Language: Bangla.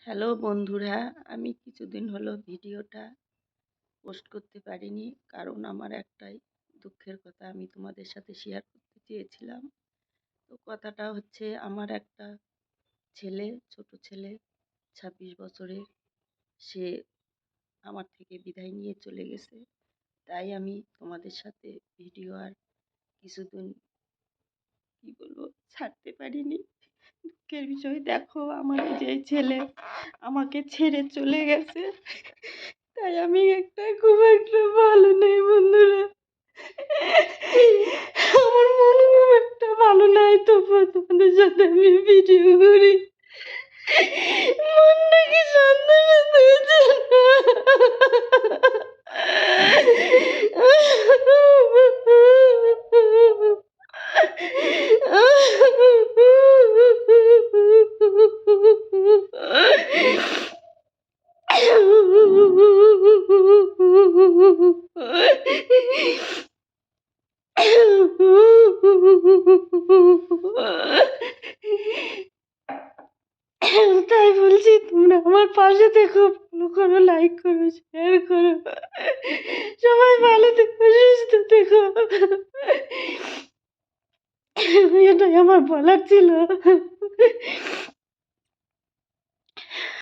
হ্যালো বন্ধুরা, আমি কিছুদিন হলো ভিডিওটা পোস্ট করতে পারিনি, কারণ আমার একটাই দুঃখের কথা আমি তোমাদের সাথে শেয়ার করতে চেয়েছিলাম। তো কথাটা হচ্ছে, আমার একটা ছেলে, ছোট ছেলে, 26 বছরের, সে আমার থেকে বিদায় নিয়ে চলে গেছে। তাই আমি তোমাদের সাথে ভিডিও আর কিছুদিন কি বলবো ছাড়তে পারিনি। দুঃখের বিষয়, দেখো আমার যে ছেলে আমাকে ছেড়ে চলে গেছে, তাই আমি খুব একটা ভালো নেই বন্ধুরা। আমার মন খুব একটা ভালো নাই, তবুও তোমাদের সাথে আমি ভিডিও করি। মনটা কি সান্ত্বনা দিয়েছে। তাই বলছি, তোমরা আমার পাশে থেকো, ফলো করো, লাইক করো, শেয়ার করো। সবাই ভালো থেকো, সুস্থ থেকো। এটাই আমার বলার ছিল।